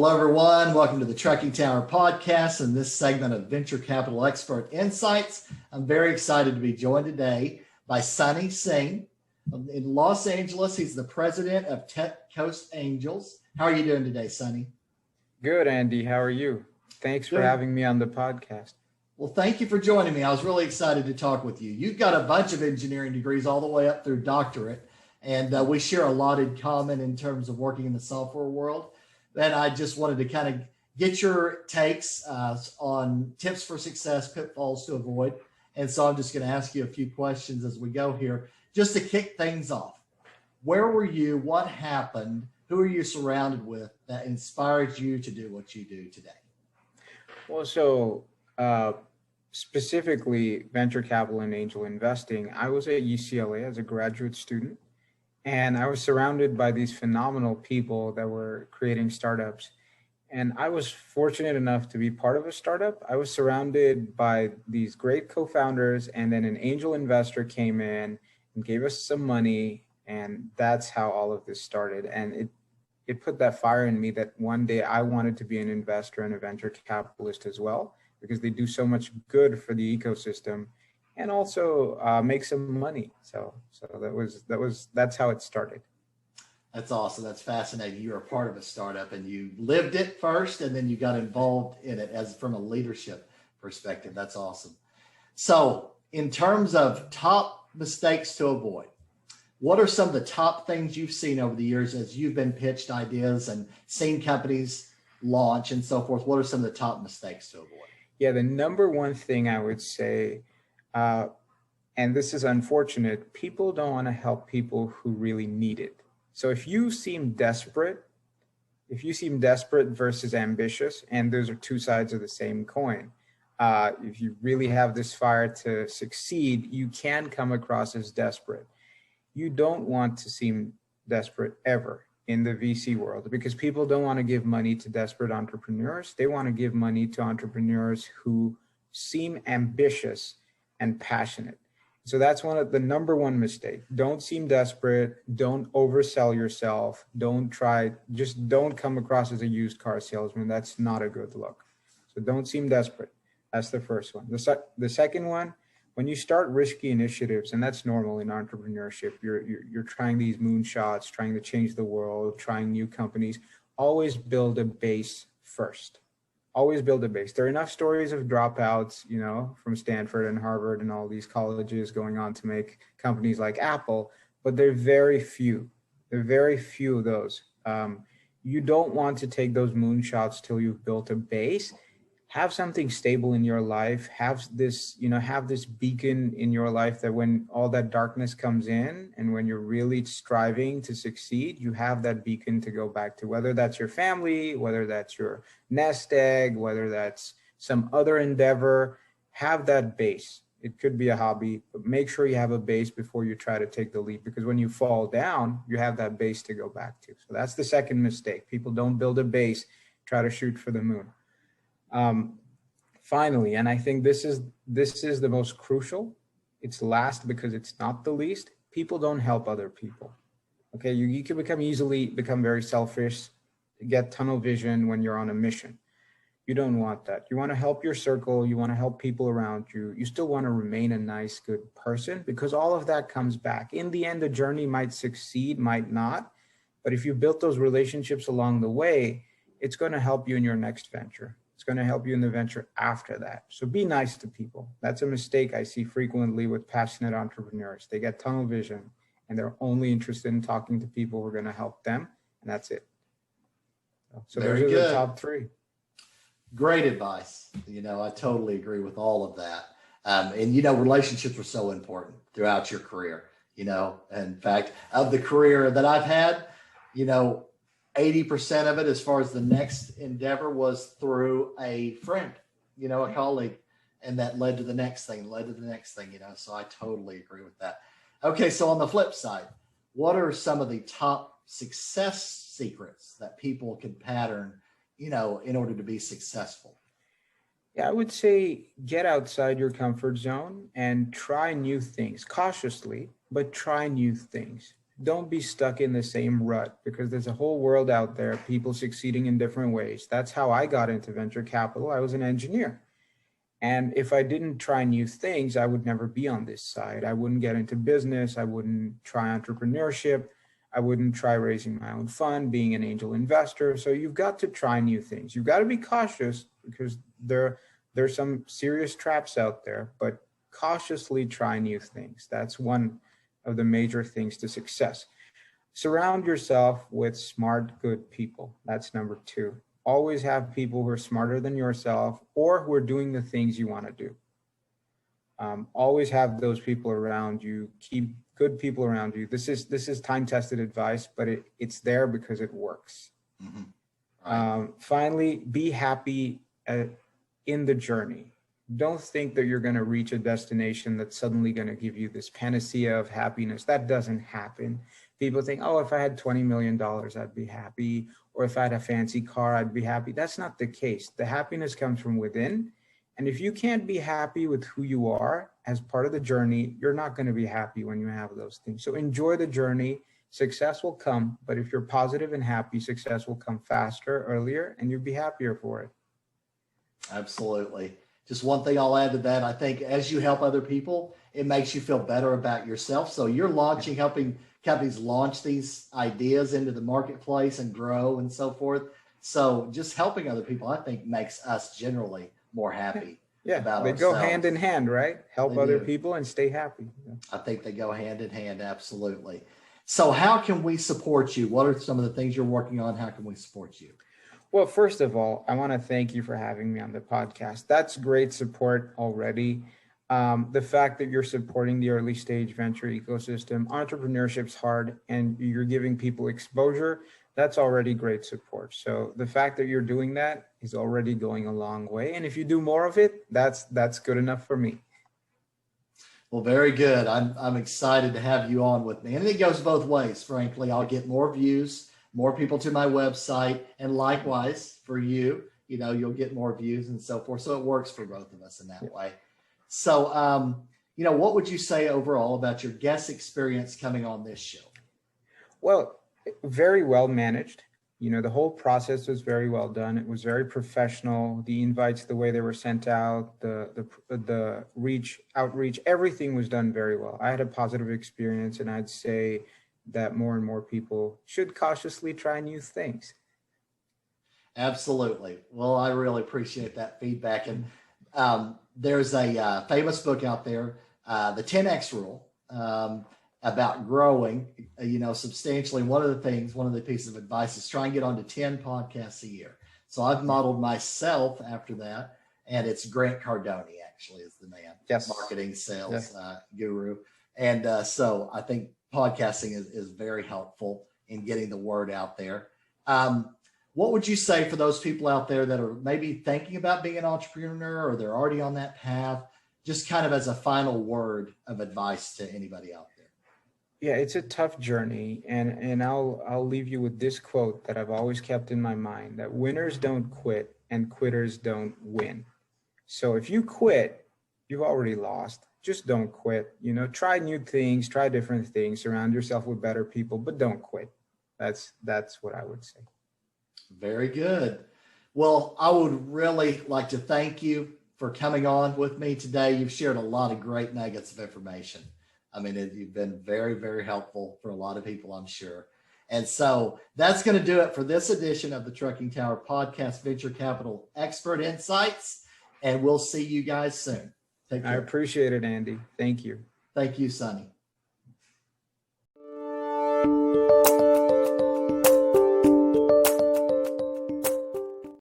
Hello, everyone. Welcome to the Trucking Tower podcast and this segment of Venture Capital Expert Insights. I'm very excited to be joined today by Singh in Los Angeles. He's the president of Tech Coast Angels. How are you doing today, Sonny? Good, Andy. How are you? Thanks for having me on the podcast. Well, thank you for joining me. I was really excited to talk with you. You've got a bunch of engineering degrees all the way up through doctorate, and we share a lot in common in terms of working in the software world. And I just wanted to kind of get your takes on tips for success, pitfalls to avoid. And so I'm just going to ask you a few questions as we go here, just to kick things off. Where were you? What happened? Who are you surrounded with that inspired you to do what you do today? Well, so specifically venture capital and angel investing, I was at UCLA as a graduate student. And I was surrounded by these phenomenal people that were creating startups. And I was fortunate enough to be part of a startup. I was surrounded by these great co-founders, and then an angel investor came in and gave us some money. And that's how all of this started. And it put that fire in me that one day I wanted to be an investor and a venture capitalist as well, because they do so much good for the ecosystem and also make some money. So that's how it started. That's awesome. That's fascinating. You were a part of a startup and you lived it first, and then you got involved in it as from a leadership perspective. That's awesome. So in terms of top mistakes to avoid, what are some of the top things you've seen over the years as you've been pitched ideas and seen companies launch and so forth? What are some of the top mistakes to avoid? Yeah, the number one thing I would say, and this is unfortunate, people don't want to help people who really need it. So if you seem desperate versus ambitious, and those are two sides of the same coin. If you really have this fire to succeed, you can come across as desperate. You don't want to seem desperate ever in the VC world, because people don't want to give money to desperate entrepreneurs. They want to give money to entrepreneurs who seem ambitious and passionate. So that's the number one mistake. Don't seem desperate. Don't oversell yourself. Don't come across as a used car salesman. That's not a good look. So don't seem desperate. That's the first one. The second one, when you start risky initiatives, and that's normal in entrepreneurship, you're trying these moonshots, trying to change the world, trying new companies, always build a base first. Always build a base. There are enough stories of dropouts, from Stanford and Harvard and all these colleges going on to make companies like Apple, but they're very few. There are very few of those. You don't want to take those moonshots till you've built a base. Have something stable in your life. Have this beacon in your life that when all that darkness comes in and when you're really striving to succeed, you have that beacon to go back to, whether that's your family, whether that's your nest egg, whether that's some other endeavor. Have that base. It could be a hobby, but make sure you have a base before you try to take the leap, because when you fall down, you have that base to go back to. So that's the second mistake. People don't build a base, try to shoot for the moon. Finally, and I think this is the most crucial, it's last because it's not the least, people don't help other people. Okay, you can easily become very selfish, get tunnel vision when you're on a mission. You don't want that. You want to help your circle, you want to help people around you. You still want to remain a nice, good person, because all of that comes back. In the end, the journey might succeed, might not, but if you built those relationships along the way, it's going to help you in your next venture. It's going to help you in the venture after that. So be nice to people. That's a mistake I see frequently with passionate entrepreneurs. They get tunnel vision and they're only interested in talking to people who are going to help them, and that's it. So those are the top three. Great advice. I totally agree with all of that. And relationships are so important throughout your career. In fact, of the career that I've had, 80% of it, as far as the next endeavor, was through a friend, a colleague, and that led to the next thing, so I totally agree with that. Okay, so on the flip side, what are some of the top success secrets that people can pattern, in order to be successful? Yeah, I would say get outside your comfort zone and try new things cautiously, but try new things. don't be stuck in the same rut, because there's a whole world out there, people succeeding in different ways. That's how I got into venture capital. I was an engineer. And if I didn't try new things, I would never be on this side. I wouldn't get into business. I wouldn't try entrepreneurship. I wouldn't try raising my own fund, being an angel investor. So you've got to try new things. You've got to be cautious, because there's some serious traps out there, but cautiously try new things. That's one of the major things to success. Surround yourself with smart, good people. That's number 2. Always have people who are smarter than yourself, or who are doing the things you want to do. Always have those people around you. Keep good people around you. This is time-tested advice, but it's there because it works. Mm-hmm. Right. Finally, be happy in the journey. Don't think that you're going to reach a destination that's suddenly going to give you this panacea of happiness. That doesn't happen. People think, oh, if I had $20 million, I'd be happy. Or if I had a fancy car, I'd be happy. That's not the case. The happiness comes from within. And if you can't be happy with who you are as part of the journey, you're not going to be happy when you have those things. So enjoy the journey. Success will come. But if you're positive and happy, success will come faster, earlier, and you'll be happier for it. Absolutely. Just one thing I'll add to that. I think as you help other people, it makes you feel better about yourself. So you're helping companies launch these ideas into the marketplace and grow and so forth. So just helping other people, I think, makes us generally more happy. Yeah, about they ourselves. Go hand in hand, right? Help other people and stay happy. Yeah. I think they go hand in hand. Absolutely. So how can we support you? What are some of the things you're working on? How can we support you? Well, first of all, I want to thank you for having me on the podcast. That's great support already. The fact that you're supporting the early stage venture ecosystem, entrepreneurship's hard, and you're giving people exposure, that's already great support. So the fact that you're doing that is already going a long way. And if you do more of it, that's good enough for me. Well, very good. I'm excited to have you on with me. And it goes both ways, frankly. I'll get more views, more people to my website, and likewise for you, you'll get more views and so forth. So it works for both of us in that way. So, what would you say overall about your guest experience coming on this show? Well, very well managed. The whole process was very well done. It was very professional. The invites, the way they were sent out, the outreach, everything was done very well. I had a positive experience, and I'd say that more and more people should cautiously try new things. Absolutely. Well, I really appreciate that feedback. And there's a famous book out there, the 10X Rule, about growing, substantially. One of the pieces of advice is try and get on to 10 podcasts a year. So I've modeled myself after that, and it's Grant Cardone actually is the man, yes, marketing sales guru. And so I think podcasting is very helpful in getting the word out there. What would you say for those people out there that are maybe thinking about being an entrepreneur, or they're already on that path, just kind of as a final word of advice to anybody out there? Yeah, it's a tough journey. And I'll leave you with this quote that I've always kept in my mind, that winners don't quit and quitters don't win. So if you quit, you've already lost. Just don't quit. Try new things, try different things, surround yourself with better people, but don't quit. That's what I would say. Very good. Well, I would really like to thank you for coming on with me today. You've shared a lot of great nuggets of information. I mean, you've been very, very helpful for a lot of people, I'm sure. And so that's going to do it for this edition of the Trucking Tower Podcast, Venture Capital Expert Insights. And we'll see you guys soon. Take care. I appreciate it, Andy. Thank you. Thank you, Sonny.